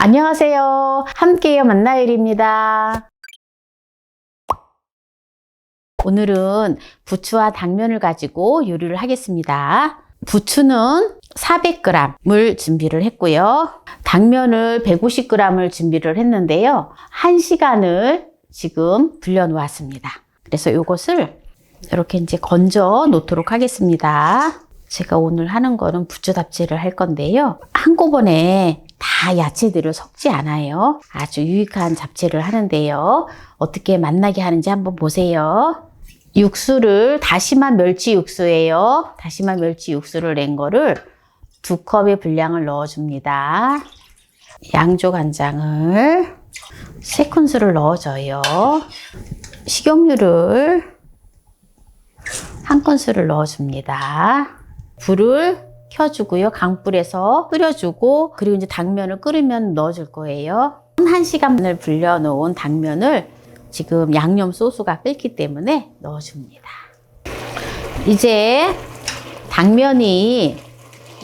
안녕하세요. 함께요 만나요리입니다. 오늘은 부추와 당면을 가지고 요리를 하겠습니다. 부추는 400g을 준비를 했고요. 당면을 150g을 준비를 했는데요. 1시간을 지금 불려 놓았습니다. 그래서 이것을 이렇게 이제 건져 놓도록 하겠습니다. 제가 오늘 하는 거는 부추 잡채를 할 건데요. 한꺼번에 다 야채들을 섞지 않아요. 아주 유익한 잡채를 하는데요. 어떻게 맛나게 하는지 한번 보세요. 육수를 다시마 멸치 육수예요. 다시마 멸치 육수를 낸 거를 2컵의 분량을 넣어줍니다. 양조 간장을 3큰술을 넣어줘요. 식용유를 1큰술을 넣어줍니다. 불을 켜주고요. 강불에서 끓여주고, 그리고 이제 당면을 끓이면 넣어줄 거예요. 1시간을 불려 놓은 당면을 지금 양념 소스가 끓기 때문에 넣어줍니다. 이제 당면이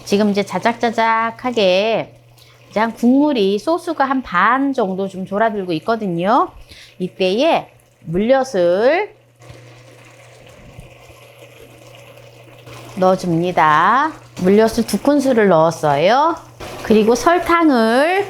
지금 이제 자작자작하게 이제 한 국물이 소스가 한 반 정도 좀 졸아들고 있거든요. 이때에 물엿을 넣어줍니다. 물엿을 2큰술을 넣었어요. 그리고 설탕을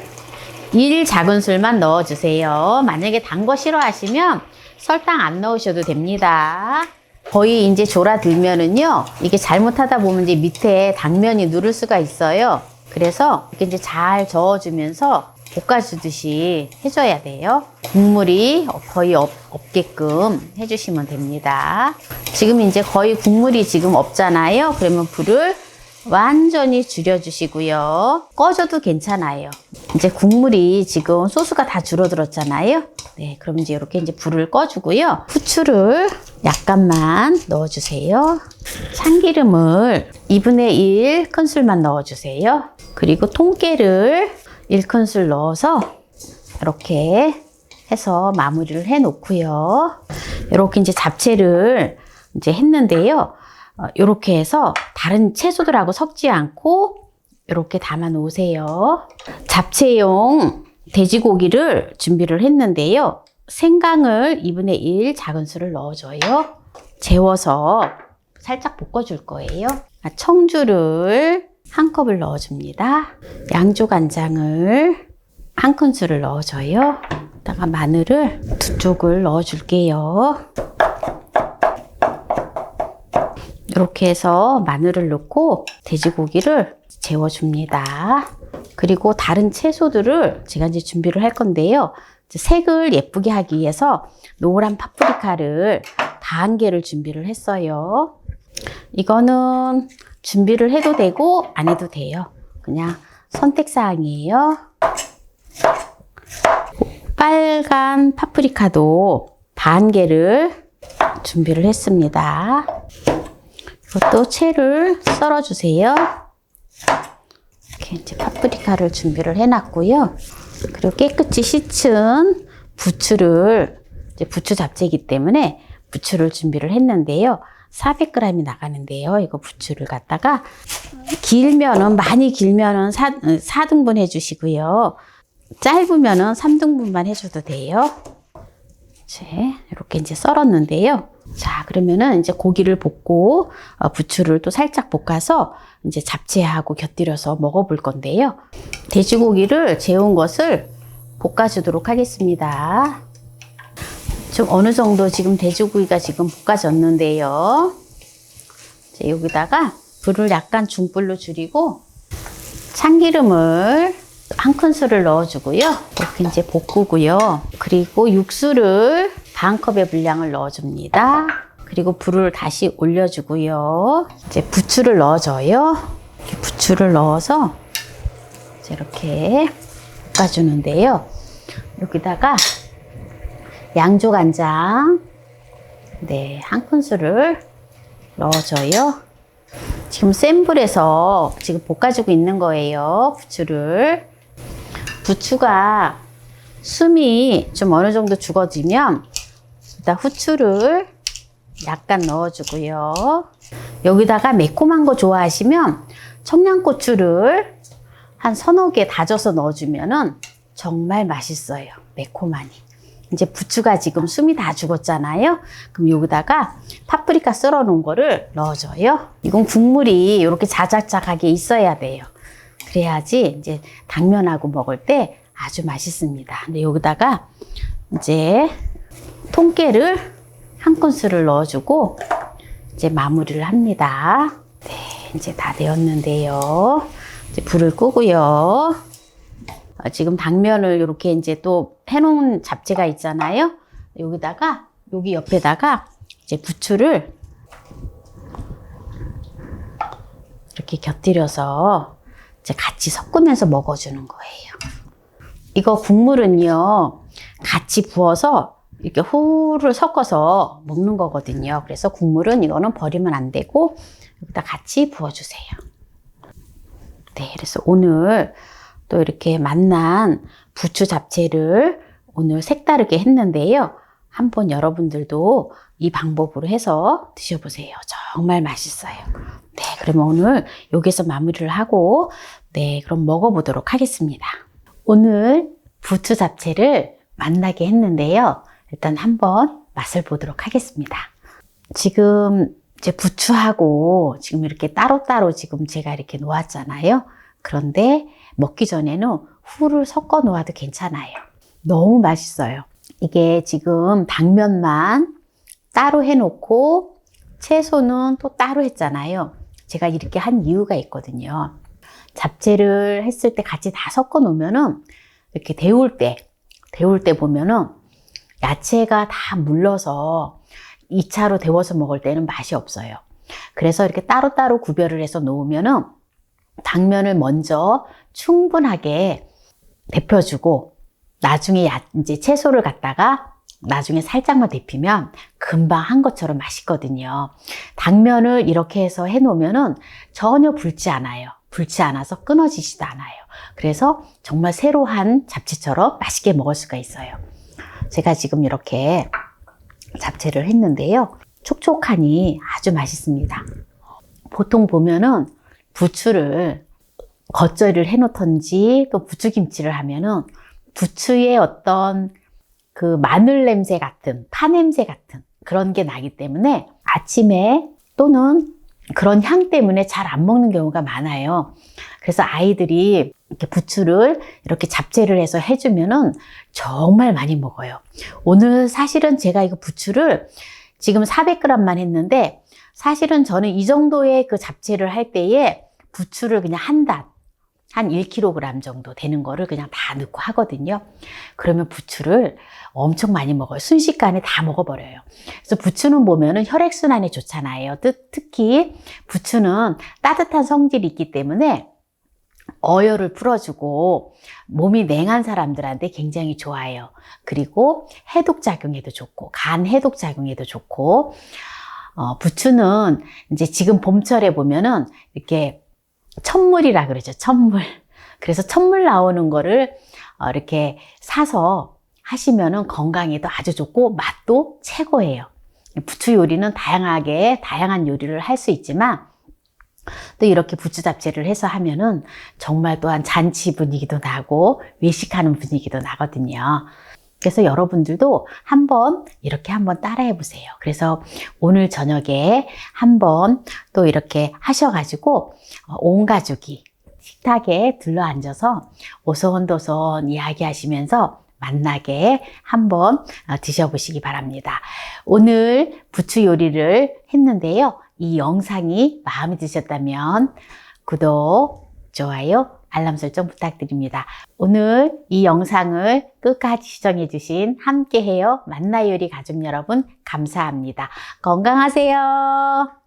1작은술만 넣어주세요. 만약에 단 거 싫어하시면 설탕 안 넣으셔도 됩니다. 거의 이제 졸아들면은요, 이게 잘못하다 보면 이제 밑에 당면이 누를 수가 있어요. 그래서 이렇게 이제 잘 저어주면서 볶아주듯이 해줘야 돼요. 국물이 거의 없게끔 해주시면 됩니다. 지금 이제 거의 국물이 지금 없잖아요. 그러면 불을 완전히 줄여주시고요. 꺼져도 괜찮아요. 이제 국물이 지금 소스가 다 줄어들었잖아요. 네, 그럼 이제 이렇게 이제 불을 꺼주고요. 후추를 약간만 넣어주세요. 참기름을 2분의 1 큰술만 넣어주세요. 그리고 통깨를 1큰술 넣어서 이렇게 해서 마무리를 해 놓고요. 이렇게 이제 잡채를 이제 했는데요. 이렇게 해서 다른 채소들하고 섞지 않고 이렇게 담아 놓으세요. 잡채용 돼지고기를 준비를 했는데요. 생강을 2분의 1 작은술을 넣어줘요. 재워서 살짝 볶아줄 거예요. 청주를 1컵을 넣어줍니다. 양조간장을 1큰술을 넣어줘요. 그다가 마늘을 2쪽을 넣어줄게요. 이렇게 해서 마늘을 넣고 돼지고기를 재워줍니다. 그리고 다른 채소들을 제가 이제 준비를 할 건데요. 색을 예쁘게 하기 위해서 노란 파프리카를 50개를 준비를 했어요. 이거는 준비를 해도 되고 안 해도 돼요. 그냥 선택사항이에요. 빨간 파프리카도 50개를 준비를 했습니다. 이것도 채를 썰어주세요. 이렇게 이제 파프리카를 준비를 해놨고요. 그리고 깨끗이 씻은 부추를, 이제 부추 잡채이기 때문에 부추를 준비를 했는데요. 400g이 나가는데요. 이거 부추를 갖다가 길면은, 많이 길면은 4등분 해주시고요. 짧으면은 3등분만 해줘도 돼요. 이렇게 이제 썰었는데요. 자, 그러면은 이제 고기를 볶고 부추를 또 살짝 볶아서 이제 잡채하고 곁들여서 먹어볼 건데요. 돼지고기를 재운 것을 볶아주도록 하겠습니다. 좀 어느 정도 지금 돼지고기가 지금 볶아졌는데요. 이제 여기다가 불을 약간 중불로 줄이고 참기름을 1큰술을 넣어주고요. 이렇게 이제 볶고요. 그리고 육수를 1컵의 분량을 넣어줍니다. 그리고 불을 다시 올려주고요. 이제 부추를 넣어줘요. 이렇게 부추를 넣어서 이렇게 볶아주는데요. 여기다가 양조간장 1큰술을 넣어줘요. 지금 센 불에서 지금 볶아주고 있는 거예요. 부추를. 부추가 숨이 좀 어느 정도 죽어지면 일단 후추를 약간 넣어주고요. 여기다가 매콤한 거 좋아하시면 청양고추를 한 서너 개 다져서 넣어주면은 정말 맛있어요. 매콤하니. 이제 부추가 지금 숨이 다 죽었잖아요. 그럼 여기다가 파프리카 썰어 놓은 거를 넣어줘요. 이건 국물이 이렇게 자작자작하게 있어야 돼요. 그래야지 이제 당면하고 먹을 때 아주 맛있습니다. 근데 여기다가 이제 통깨를 한 큰술을 넣어주고 이제 마무리를 합니다. 네, 이제 다 되었는데요. 이제 불을 끄고요. 지금 당면을 이렇게 이제 또 해놓은 잡채가 있잖아요. 여기다가, 여기 옆에다가 이제 부추를 이렇게 곁들여서 이제 같이 섞으면서 먹어주는 거예요. 이거 국물은요, 같이 부어서 이렇게 후를 섞어서 먹는 거거든요. 그래서 국물은 이거는 버리면 안 되고, 여기다 같이 부어주세요. 네, 그래서 오늘 또 이렇게 맛난 부추 잡채를 오늘 색다르게 했는데요. 한번 여러분들도 이 방법으로 해서 드셔보세요. 정말 맛있어요. 네, 그러면 오늘 여기서 마무리를 하고, 네, 그럼 먹어보도록 하겠습니다. 오늘 부추 잡채를 맛나게 했는데요. 일단 한번 맛을 보도록 하겠습니다. 지금 이제 부추하고 지금 이렇게 따로따로 지금 제가 이렇게 놓았잖아요. 그런데 먹기 전에는 후를 섞어 놓아도 괜찮아요. 너무 맛있어요. 이게 지금 당면만 따로 해놓고 채소는 또 따로 했잖아요. 제가 이렇게 한 이유가 있거든요. 잡채를 했을 때 같이 다 섞어 놓으면은 이렇게 데울 때 보면은 야채가 다 물러서 2차로 데워서 먹을 때는 맛이 없어요. 그래서 이렇게 따로따로 구별을 해서 놓으면은 당면을 먼저 충분하게 데펴주고 나중에 이제 채소를 갖다가 나중에 살짝만 데피면 금방 한 것처럼 맛있거든요. 당면을 이렇게 해서 해 놓으면은 전혀 불지 않아요. 불지 않아서 끊어지지도 않아요. 그래서 정말 새로 한 잡채처럼 맛있게 먹을 수가 있어요. 제가 지금 이렇게 잡채를 했는데요. 촉촉하니 아주 맛있습니다. 보통 보면은 부추를 겉절이를 해 놓던지 또 부추김치를 하면은 부추의 어떤 그 마늘 냄새 같은, 파 냄새 같은 그런 게 나기 때문에 아침에 또는 그런 향 때문에 잘 안 먹는 경우가 많아요. 그래서 아이들이 이렇게 부추를 이렇게 잡채를 해서 해주면은 정말 많이 먹어요. 오늘 사실은 제가 이거 부추를 지금 400g만 했는데 사실은 저는 이 정도의 그 잡채를 할 때에 부추를 그냥 한 1kg 정도 되는 거를 그냥 다 넣고 하거든요. 그러면 부추를 엄청 많이 먹어요. 순식간에 다 먹어버려요. 그래서 부추는 보면은 혈액순환에 좋잖아요. 특히 부추는 따뜻한 성질이 있기 때문에 어혈을 풀어주고 몸이 냉한 사람들한테 굉장히 좋아요. 그리고 해독작용에도 좋고, 간 해독작용에도 좋고, 부추는 이제 지금 봄철에 보면은 이렇게 천물이라 그러죠. 천물. 그래서 천물 나오는 거를 이렇게 사서 하시면은 건강에도 아주 좋고 맛도 최고예요. 부추 요리는 다양한 요리를 할 수 있지만 또 이렇게 부추 잡채를 해서 하면은 정말 또한 잔치 분위기도 나고 외식하는 분위기도 나거든요. 그래서 여러분들도 이렇게 한번 따라해 보세요. 그래서 오늘 저녁에 한번 또 이렇게 하셔가지고 온 가족이 식탁에 둘러 앉아서 오손도손 이야기하시면서 맛나게 한번 드셔보시기 바랍니다. 오늘 부추 요리를 했는데요. 이 영상이 마음에 드셨다면 구독, 좋아요, 알람 설정 부탁드립니다. 오늘 이 영상을 끝까지 시청해주신 함께해요 만나요리 가족 여러분 감사합니다. 건강하세요.